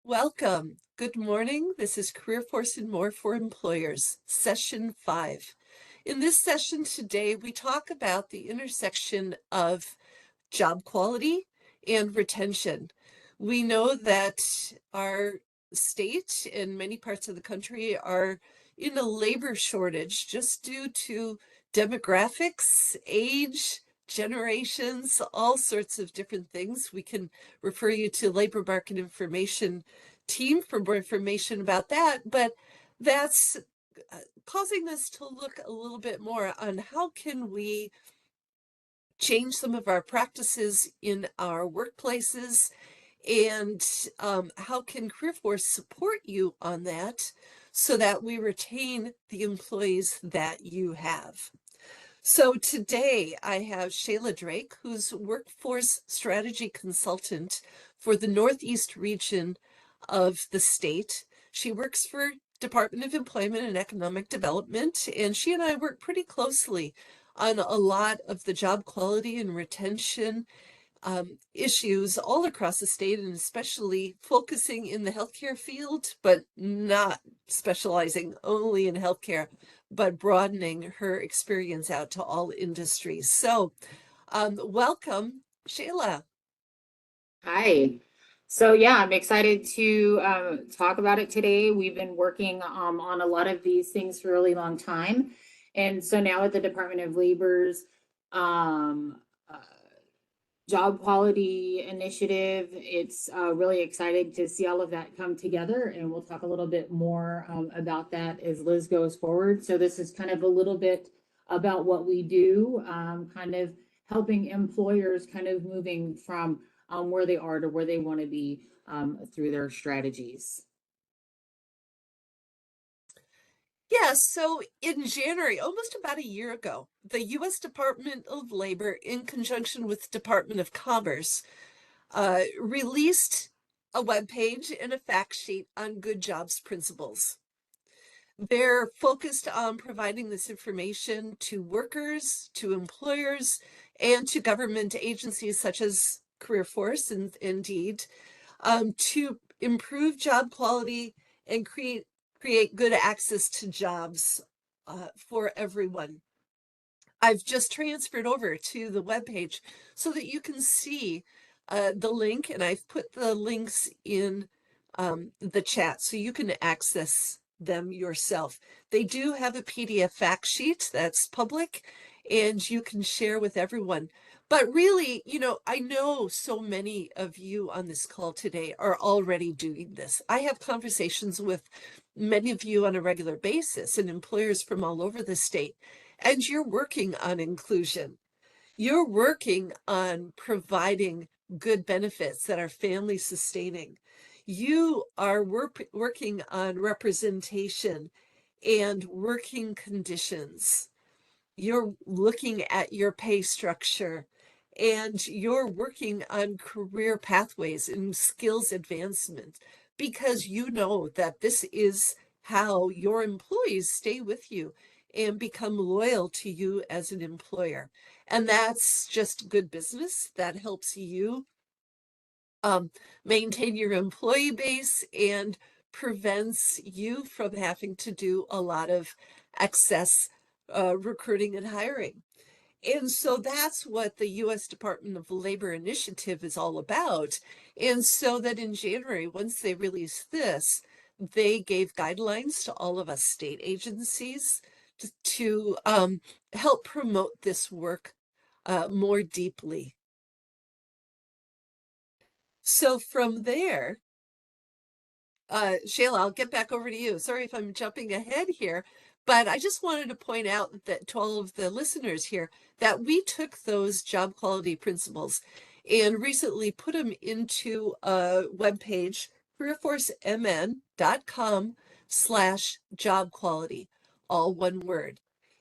Welcome. Good morning. This is CareerForce and More for Employers, Session 5. In this session today, we talk about the intersection of job quality and retention. We know that our state and many parts of the country are in a labor shortage just due to demographics, age, generations, all sorts of different things. We can refer you to labor market information team for more information about that, but that's causing us to look a little bit more on how can we change some of our practices in our workplaces, and how can CareerForce support you on that so that we retain the employees that you have. So today I have Shayla Drake, who's workforce strategy consultant for the Northeast region of the state. She works for Department of Employment and Economic Development, and she and I work pretty closely on a lot of the job quality and retention issues all across the state, and especially focusing in the healthcare field, but not specializing only in healthcare, but broadening her experience out to all industries. So welcome, Shayla. Hi. So yeah, I'm excited to talk about it today. We've been working on a lot of these things for a really long time. And so now at the Department of Labor's um, uh, job quality initiative, it's really excited to see all of that come together. And we'll talk a little bit more about that as Liz goes forward. So this is kind of a little bit about what we do, kind of helping employers kind of moving from where they are to where they want to be through their strategies. Yeah, so in January, almost about a year ago, the U.S. Department of Labor, in conjunction with Department of Commerce, released a webpage and a fact sheet on good jobs principles. They're focused on providing this information to workers, to employers, and to government agencies such as CareerForce and Indeed, to improve job quality and create good access to jobs for everyone. I've just transferred over to the webpage so that you can see the link, and I've put the links in the chat so you can access them yourself. They do have a PDF fact sheet that's public and you can share with everyone. But really, I know so many of you on this call today are already doing this. I have conversations with many of you on a regular basis and employers from all over the state, and you're working on inclusion. You're working on providing good benefits that are family sustaining. You are working on representation and working conditions. You're looking at your pay structure, and you're working on career pathways and skills advancement, because you know that this is how your employees stay with you and become loyal to you as an employer. And that's just good business that helps you maintain your employee base and prevents you from having to do a lot of excess recruiting and hiring. And so that's what the U.S. Department of Labor initiative is all about. And so that in January, once they released this, they gave guidelines to all of us state agencies to help promote this work more deeply. So from there, Shayla, I'll get back over to you. Sorry if I'm jumping ahead here, but I just wanted to point out that to all of the listeners here that we took those job quality principles and recently put them into a webpage, careerforcemn.com/job quality, all one word.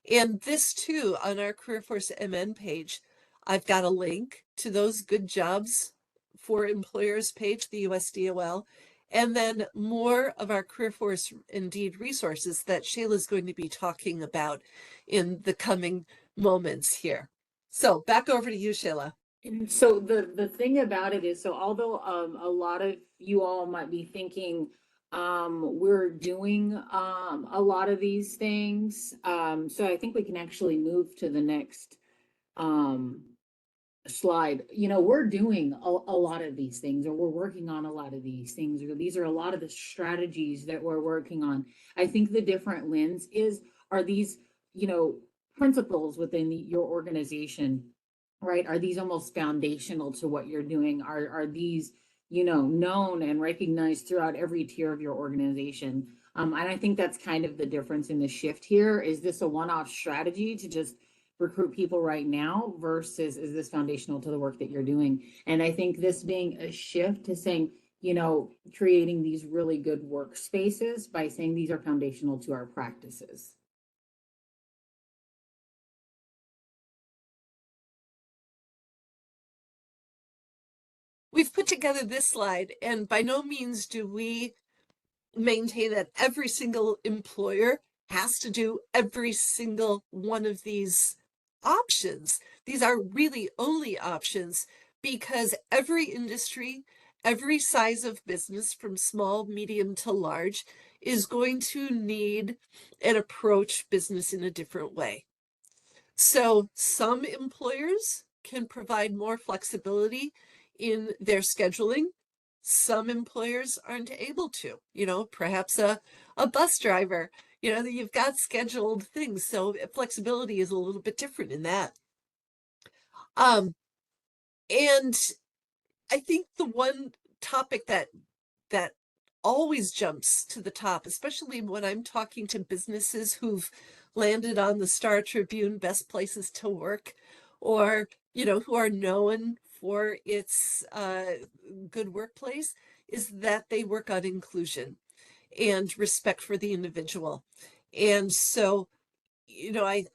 And this too, on our CareerForce MN page, I've got a link to those good jobs for employers page, the USDOL, and then more of our CareerForce Indeed resources that Shayla is going to be talking about in the coming moments here. So back over to you, Shayla. And so the thing about it is, so although a lot of you all might be thinking we're doing a lot of these things, so I think we can actually move to the next um slide. You know, we're doing a lot of these things, or we're working on a lot of these things, or these are a lot of the strategies that we're working on. I think the different lens is, are these, you know, principles within your organization, right? Are these almost foundational to what you're doing? Are these, you know, known and recognized throughout every tier of your organization? And I think that's kind of the difference in the shift here. Is this a one-off strategy to just recruit people right now versus is this foundational to the work that you're doing? And I think this being a shift to saying, you know, creating these really good workspaces by saying these are foundational to our practices. We've put together this slide, and by no means do we maintain that every single employer has to do every single one of these options. These are really only options because every industry, every size of business, from small, medium to large, is going to need and approach business in a different way. So some employers can provide more flexibility in their scheduling. Some employers aren't able to, perhaps a bus driver, you've got scheduled things. So flexibility is a little bit different in that. And I think the one topic that always jumps to the top, especially when I'm talking to businesses who've landed on the Star Tribune Best Places to Work, or who are known for its good workplace, is that they work on inclusion and respect for the individual. And so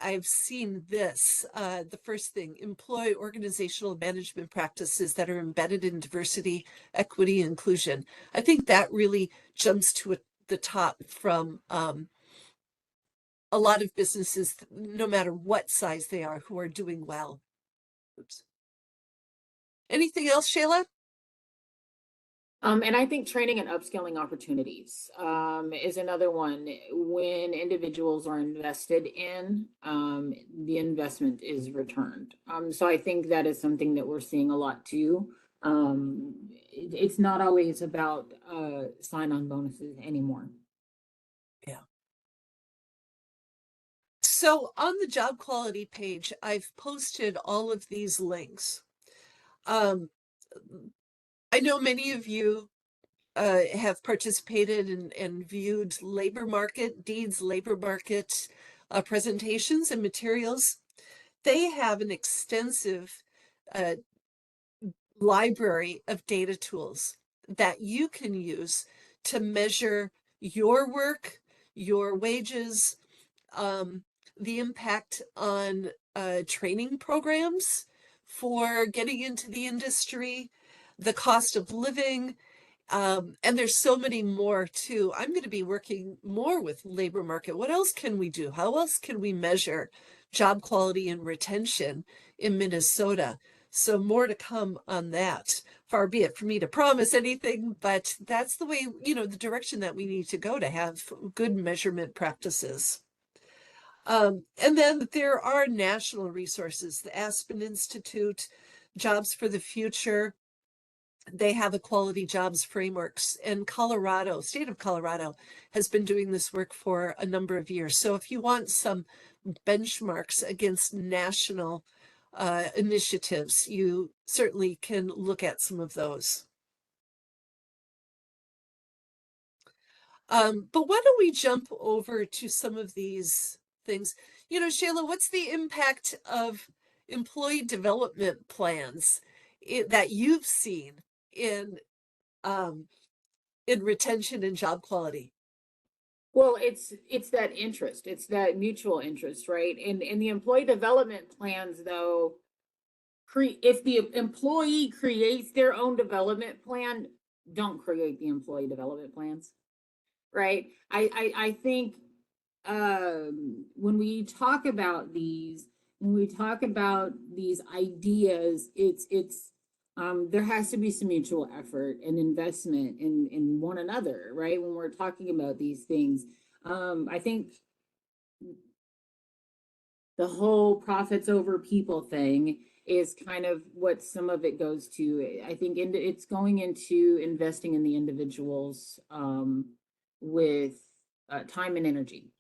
I've seen this. The first thing, employ organizational management practices that are embedded in diversity, equity, inclusion. I think that really jumps to the top from a lot of businesses, no matter what size they are, who are doing well. Oops. Anything else, Shayla? And I think training and upskilling opportunities is another one. When individuals are invested in, the investment is returned. So I think that is something that we're seeing a lot too. It's not always about sign-on bonuses anymore. Yeah. So on the job quality page, I've posted all of these links. I know many of you have participated and viewed labor market, Deed's labor market presentations and materials. They have an extensive uh, library of data tools that you can use to measure your work, your wages, um, the impact on training programs for getting into the industry, the cost of living, and there's so many more too. I'm going to be working more with labor market. What else can we do? How else can we measure job quality and retention in Minnesota? So more to come on that. Far be it for me to promise anything, but that's the way, the direction that we need to go to have good measurement practices. And then there are national resources, the Aspen Institute, Jobs for the Future. They have equality jobs frameworks, and Colorado, state of Colorado, has been doing this work for a number of years. So if you want some benchmarks against national initiatives, you certainly can look at some of those. But why don't we jump over to some of these things? Shayla, what's the impact of employee development plans that you've seen in um, in retention and job quality? Well, it's that interest, it's that mutual interest, right? In the employee development plans, though, if the employee creates their own development plan, don't create the employee development plans, right? I think when we talk about these, when we talk about these ideas, there has to be some mutual effort and investment in one another, right? When we're talking about these things. I think the whole profits over people thing is kind of what some of it goes to. I think it's going into investing in the individuals with time and energy.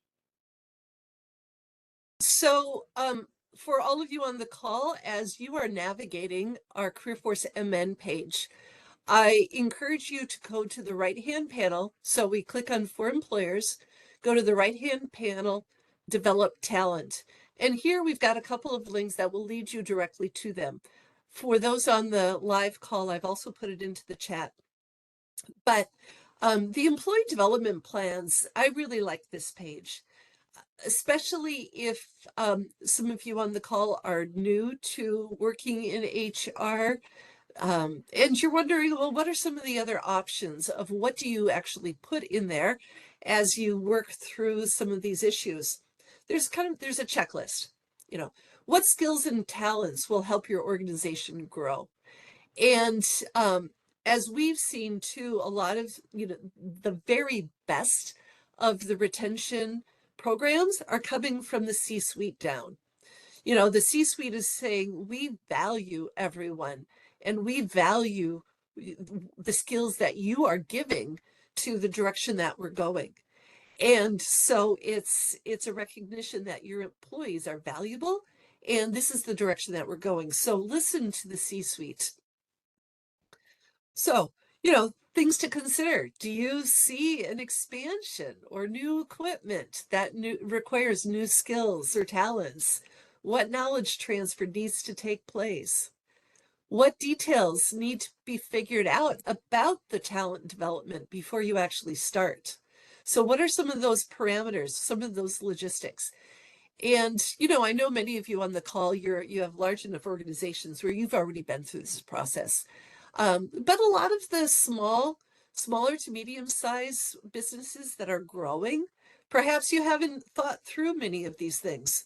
So, for all of you on the call, as you are navigating our CareerForce MN page, I encourage you to go to the right-hand panel. So we click on For Employers, go to the right-hand panel, Develop Talent. And here we've got a couple of links that will lead you directly to them. For those on the live call, I've also put it into the chat. But the employee development plans, I really like this page, especially if some of you on the call are new to working in HR. And you're wondering, well, what are some of the other options of what do you actually put in there as you work through some of these issues? There's a checklist, you know, what skills and talents will help your organization grow? And as we've seen too, a lot of, the very best of the retention programs are coming from the C-suite down. The C-suite is saying, we value everyone and we value the skills that you are giving to the direction that we're going. And so it's a recognition that your employees are valuable and this is the direction that we're going. So listen to the C-suite. So, things to consider. Do you see an expansion or new equipment that requires new skills or talents? What knowledge transfer needs to take place? What details need to be figured out about the talent development before you actually start? So what are some of those parameters, some of those logistics? And, I know many of you on the call, you have large enough organizations where you've already been through this process. But a lot of the smaller to medium-sized businesses that are growing, perhaps you haven't thought through many of these things.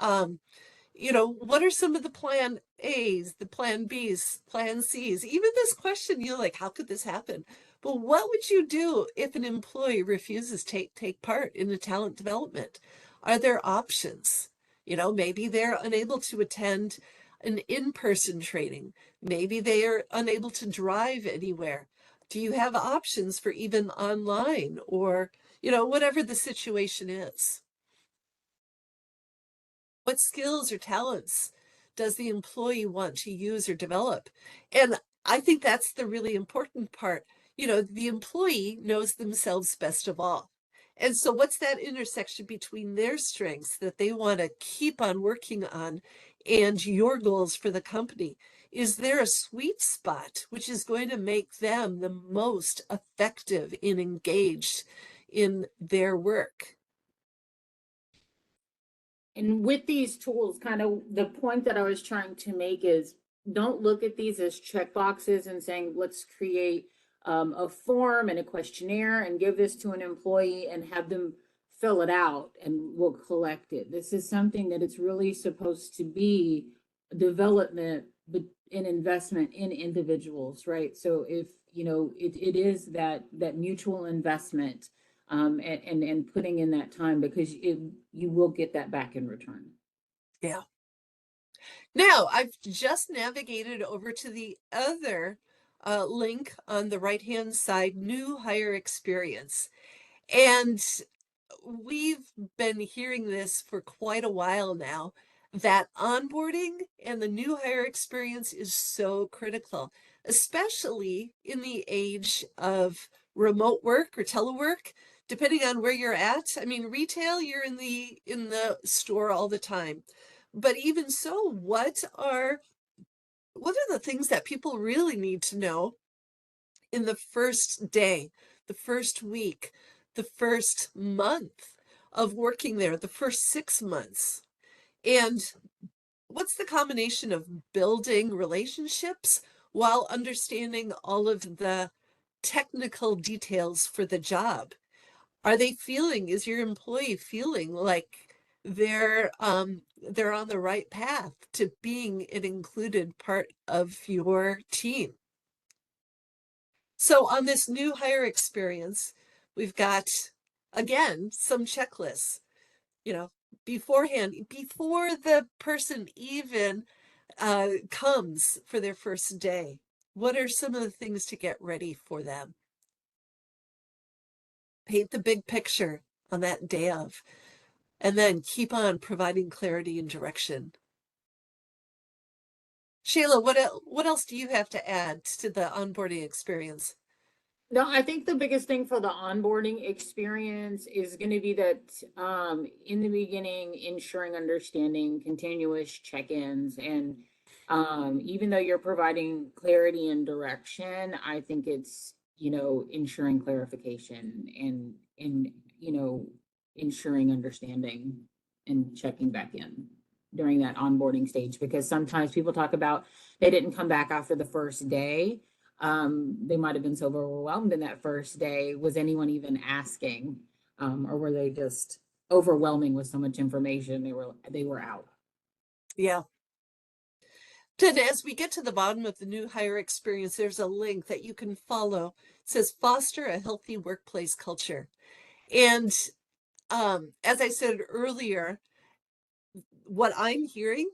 What are some of the plan A's, the plan B's, plan C's? Even this question, you're like, how could this happen? But what would you do if an employee refuses to take part in the talent development? Are there options? Maybe they're unable to attend an in-person training. Maybe they are unable to drive anywhere. Do you have options for even online or, whatever the situation is? What skills or talents does the employee want to use or develop? And I think that's the really important part. The employee knows themselves best of all. And so what's that intersection between their strengths that they want to keep on working on and your goals for the company? Is there a sweet spot which is going to make them the most effective and engaged in their work? And with these tools, kind of the point that I was trying to make is don't look at these as check boxes and saying, let's create a form and a questionnaire and give this to an employee and have them fill it out and we'll collect it. This is something that it's really supposed to be development, but an investment in individuals, right? So if, it is that mutual investment and putting in that time because you will get that back in return. Yeah. Now, I've just navigated over to the other link on the right-hand side, new hire experience. And we've been hearing this for quite a while now, that onboarding and the new hire experience is so critical, especially in the age of remote work or telework, depending on where you're at. I mean, retail, you're in the store all the time. But even so, what are the things that people really need to know in the first day, the first week, the first month of working there, the first 6 months? And what's the combination of building relationships while understanding all of the technical details for the job? Is your employee feeling like they're on the right path to being an included part of your team. So on this new hire experience, we've got, again, some checklists, you know, beforehand, before the person even comes for their first day. What are some of the things to get ready for them? Paint the big picture on that day of, and then keep on providing clarity and direction. Shayla, what else do you have to add to the onboarding experience? No, I think the biggest thing for the onboarding experience is going to be that in the beginning, ensuring understanding, continuous check-ins, and even though you're providing clarity and direction, I think it's, ensuring clarification and ensuring understanding and checking back in during that onboarding stage, because sometimes people talk about they didn't come back after the first day. They might have been so overwhelmed in that first day. Was anyone even asking? Or were they just overwhelming with so much information? They were out. Yeah. Then as we get to the bottom of the new hire experience, there's a link that you can follow. It says foster a healthy workplace culture. And as I said earlier, what I'm hearing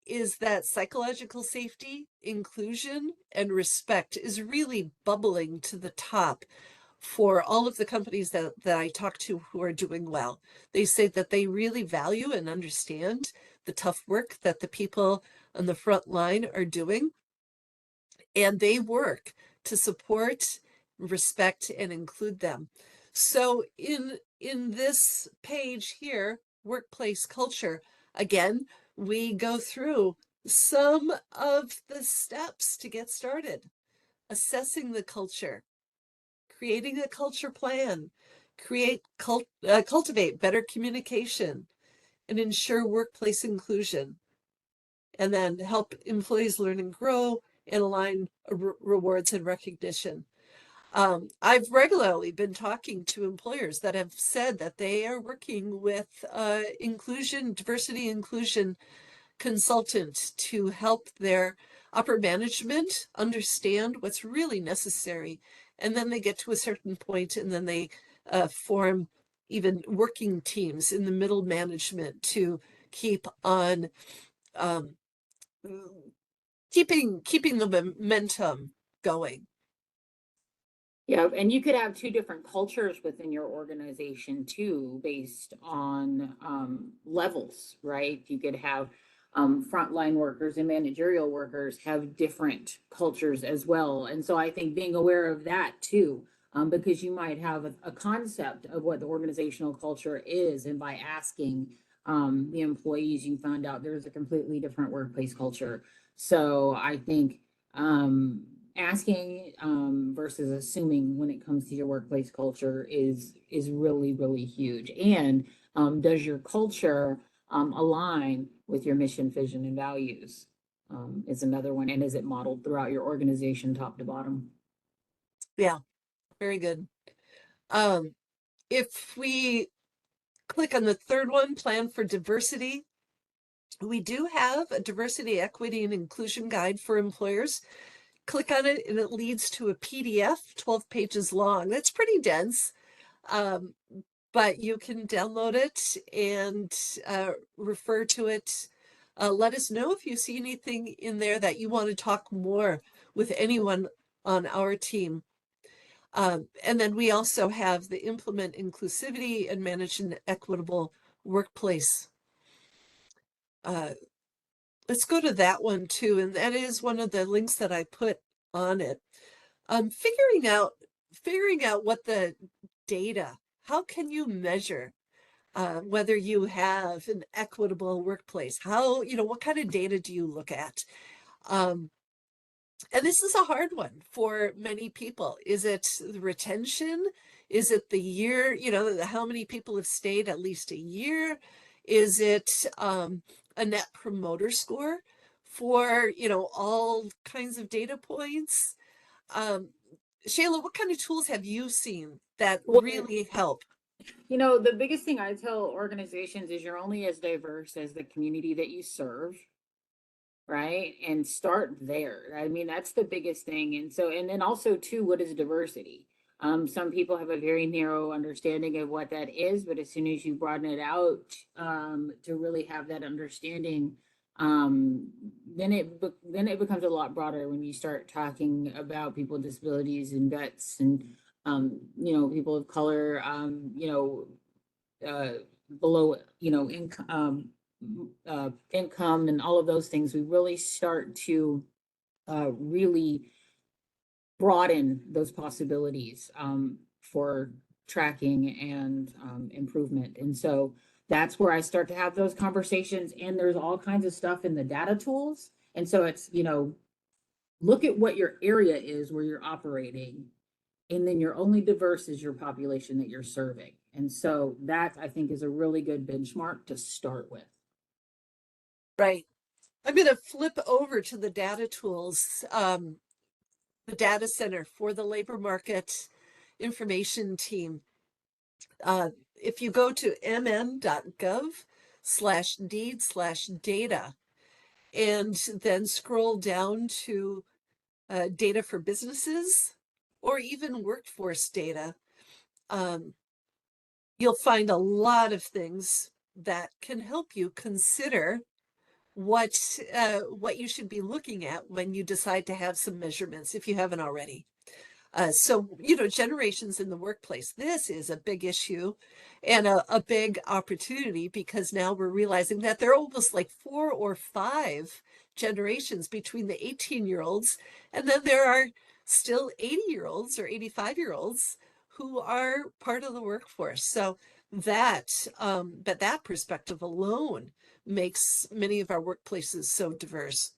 is that psychological safety, inclusion, and respect is really bubbling to the top for all of the companies that I talk to who are doing well. They say that they really value and understand the tough work that the people on the front line are doing, and they work to support, respect, and include them. So in this page here, workplace culture, again, we go through some of the steps to get started. Assessing the culture, creating a culture plan, cultivate better communication, and ensure workplace inclusion, and then help employees learn and grow and align rewards and recognition. I've regularly been talking to employers that have said that they are working with diversity inclusion consultant to help their upper management understand what's really necessary. And then they get to a certain point and then they form even working teams in the middle management to keep on um, keeping the momentum going. Yeah, and you could have two different cultures within your organization too, based on levels, right? You could have frontline workers and managerial workers have different cultures as well. And so I think being aware of that too, because you might have a concept of what the organizational culture is, and by asking the employees, you find out there's a completely different workplace culture. So I think asking versus assuming when it comes to your workplace culture is really really huge. And does your culture align with your mission, vision, and values? Is another one. And is it modeled throughout your organization, top to bottom? Yeah, very good. Um, if we click on the third one, plan for diversity, we do have a diversity, equity, and inclusion guide for employers. Click on it and it leads to a PDF, 12 pages long. That's pretty dense, but you can download it and refer to it. Let us know if you see anything in there that you want to talk more with anyone on our team. And then we also have the implement inclusivity and manage an equitable workplace. Let's go to that one too. And that is one of the links that I put on it. Figuring out what the data, how can you measure whether you have an equitable workplace? What kind of data do you look at? Um, and this is a hard one for many people. Is it the retention? Is it the year, how many people have stayed at least a year? Is it a net promoter score for, all kinds of data points? Um, Shayla, what kind of tools have you seen that Well, really help? You know, the biggest thing I tell organizations is you're only as diverse as the community that you serve, right? And start there. I mean, that's the biggest thing. And so, and then also too, what is diversity? Some people have a very narrow understanding of what that is, but as soon as you broaden it out, to really have that understanding, um, then it becomes a lot broader when you start talking about people with disabilities and vets and you know, people of color, you know, uh, below, you know, income and all of those things, we really start to really broaden those possibilities for tracking and improvement. And so that's where I start to have those conversations. And there's all kinds of stuff in the data tools. And so it's, you know, look at what your area is where you're operating, and then your only diverse is your population that you're serving. And so that I think is a really good benchmark to start with. Right. I'm going to flip over to the data tools, the data center for the labor market information team. If you go to mn.gov/deed/data and then scroll down to data for businesses or even workforce data, um, you'll find a lot of things that can help you consider what you should be looking at when you decide to have some measurements if you haven't already. So, you know, generations in the workplace, this is a big issue and a big opportunity because now we're realizing that there are almost like 4 or 5 generations between the 18-year-olds, and then there are still 80-year-olds or 85-year-olds who are part of the workforce. So but that perspective alone makes many of our workplaces so diverse.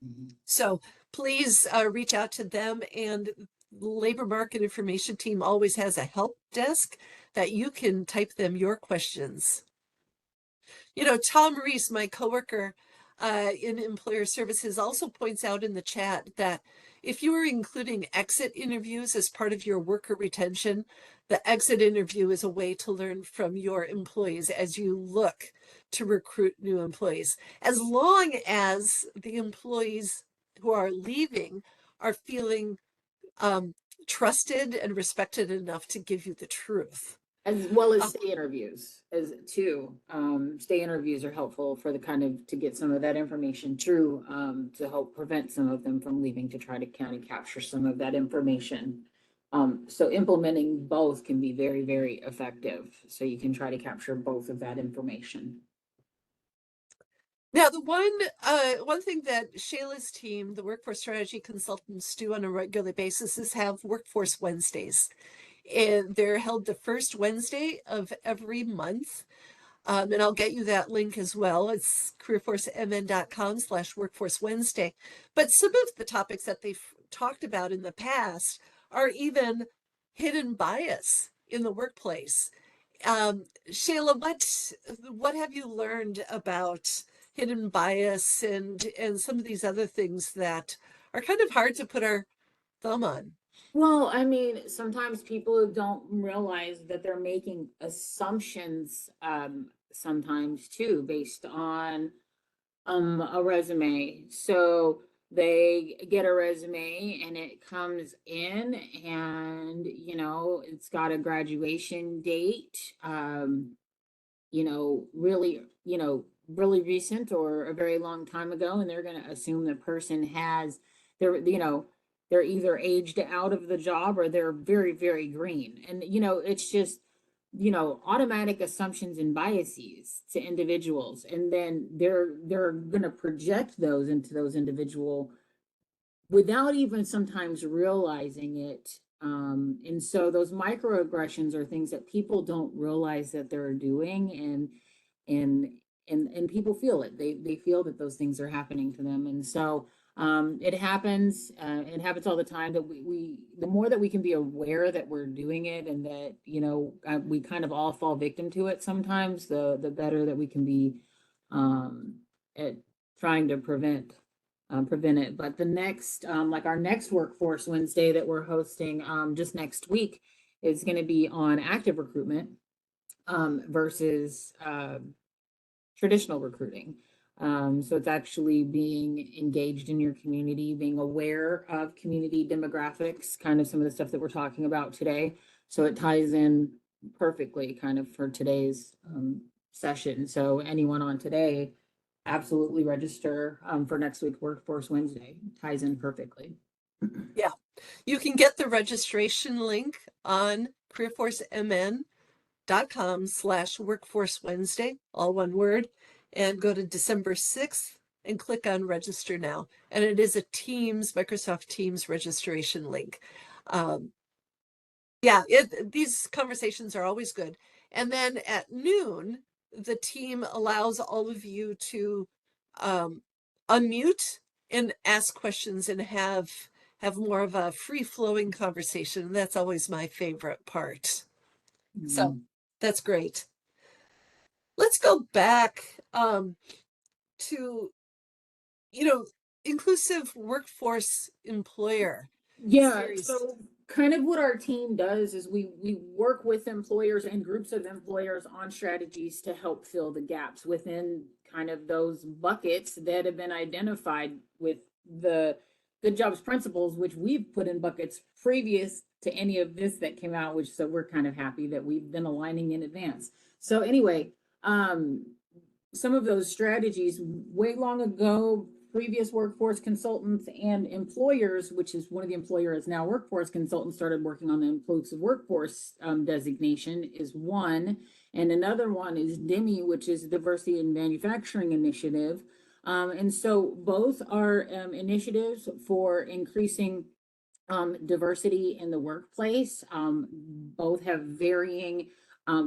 Mhm. So please reach out to them, and labor market information team always has a help desk that you can type them your questions. You know, Tom Reese, my coworker in employer services, also points out in the chat that if you are including exit interviews as part of your worker retention, the exit interview is a way to learn from your employees as you look to recruit new employees, as long as the employees who are leaving are feeling um, trusted and respected enough to give you the truth. As well as Uh, stay interviews as too. Stay interviews are helpful for the kind of to get some of that information through, to help prevent some of them from leaving to try to kind of capture some of that information. So implementing both can be very, very effective. So you can try to capture both of that information. Now, the one thing that Shayla's team, the workforce strategy consultants, do on a regular basis is have workforce Wednesdays. And they're held the first Wednesday of every month. And I'll get you that link as well. It's careerforcemn.com/workforce Wednesday. But some of the topics that they've talked about in the past are even hidden bias in the workplace. Shayla, what have you learned about hidden bias and some of these other things that are kind of hard to put our thumb on? Well, I mean, sometimes people don't realize that they're making assumptions, sometimes too, based on a resume. So they get a resume and it comes in and, you know, it's got a graduation date, you know, really, you know, really recent or a very long time ago, and they're going to assume the person has, they're, you know, they're either aged out of the job or they're very, very green. And, you know, it's just, you know, automatic assumptions and biases to individuals. And then they're going to project those into those individual without even sometimes realizing it. And so those microaggressions are things that people don't realize that they're doing, and and people feel it. They feel that those things are happening to them, and so it happens. It happens all the time. That we the more that we can be aware that we're doing it, and that, you know, we kind of all fall victim to it sometimes. The better that we can be at trying to prevent it. But the next, like our next Workforce Wednesday that we're hosting just next week is going to be on active recruitment versus traditional recruiting. So it's actually being engaged in your community, being aware of community demographics, kind of some of the stuff that we're talking about today. So it ties in perfectly kind of for today's session. So anyone on today, absolutely register for next week Workforce Wednesday. Ties in perfectly. Yeah, you can get the registration link on careerforcemn.com/workforce Wednesday, all one word, and go to December 6th and click on register now. And it is a Microsoft Teams registration link. Yeah, these conversations are always good. And then at noon, the team allows all of you to unmute and ask questions and have more of a free-flowing conversation. That's always my favorite part. So that's great. Let's go back to, inclusive workforce employer series. So kind of what our team does is we work with employers and groups of employers on strategies to help fill the gaps within kind of those buckets that have been identified with the good jobs principles, which we've put in buckets previous to any of this that came out, which so we're kind of happy that we've been aligning in advance. So anyway, some of those strategies way long ago, previous workforce consultants and employers, which is one of the employers now workforce consultants, started working on the inclusive workforce designation is one. And another one is DIMI, which is Diversity in Manufacturing Initiative. And so both are initiatives for increasing diversity in the workplace. Both have varying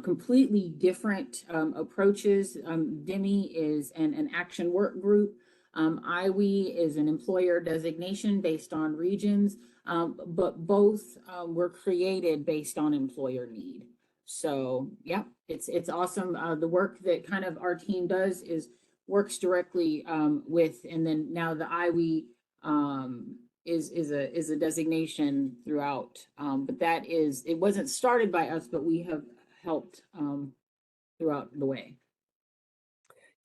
completely different approaches. DIMI is an action work group. IWE is an employer designation based on regions, but both were created based on employer need. So yeah, it's awesome. The work that kind of our team does is works directly with, and then now the IWE is a designation throughout. But it wasn't started by us, but we have helped throughout the way.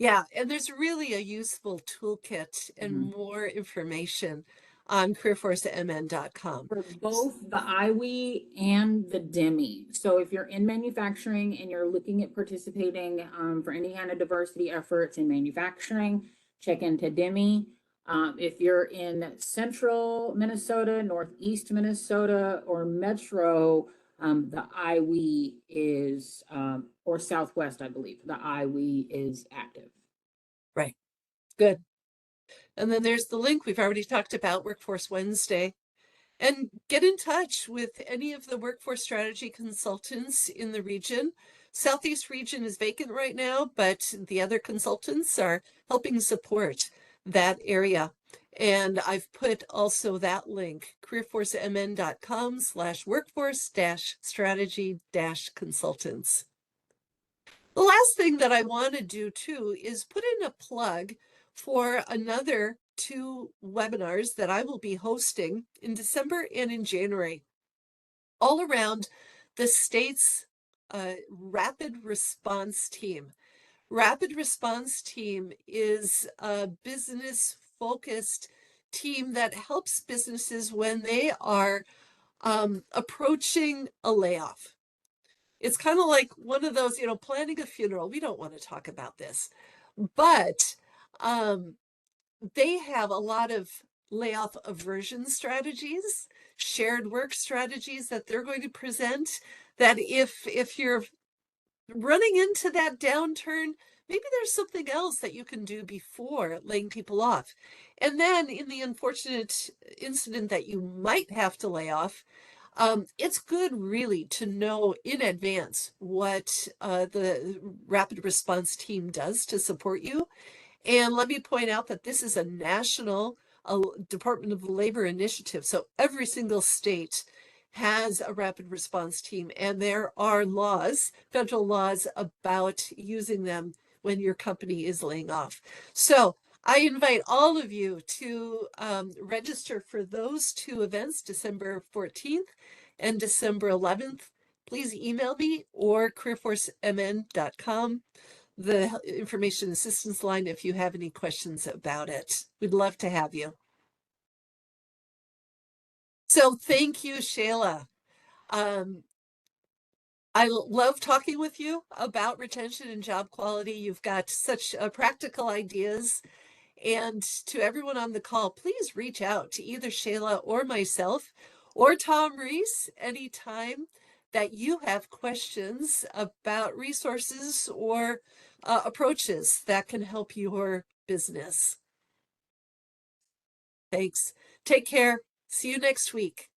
Yeah, and there's really a useful toolkit and more information on careerforcemn.com. For both the IWE and the DIMI. So if you're in manufacturing and you're looking at participating for any kind of diversity efforts in manufacturing, check into DIMI. If you're in central Minnesota, northeast Minnesota, or metro, the IWE is, or southwest, I believe, the IWE is active. Right. Good. And then there's the link we've already talked about, Workforce Wednesday. And get in touch with any of the workforce strategy consultants in the region. Southeast region is vacant right now, but the other consultants are helping support that area. And I've put also that link, careerforcemn.com/workforce-strategy-consultants. The last thing that I want to do too is put in a plug for another 2 webinars that I will be hosting in December and in January, all around the state's rapid response team. Rapid response team is a business-focused team that helps businesses when they are approaching a layoff. It's kind of like one of those, planning a funeral. We don't want to talk about this, but they have a lot of layoff aversion strategies, shared work strategies that they're going to present, that if you're running into that downturn, maybe there's something else that you can do before laying people off. And then in the unfortunate incident that you might have to lay off, it's good really to know in advance what the rapid response team does to support you. And let me point out that this is a national Department of Labor initiative. So every single state has a rapid response team, and there are laws, federal laws, about using them when your company is laying off. So I invite all of you to register for those 2 events, December 14th and December 11th. please email me or careerforcemn.com, the information assistance line, if you have any questions about it. We'd love to have you. So thank you, Shayla. I love talking with you about retention and job quality. You've got such practical ideas. And to everyone on the call, please reach out to either Shayla or myself or Tom Reese anytime that you have questions about resources or approaches that can help your business. Thanks. Take care. See you next week.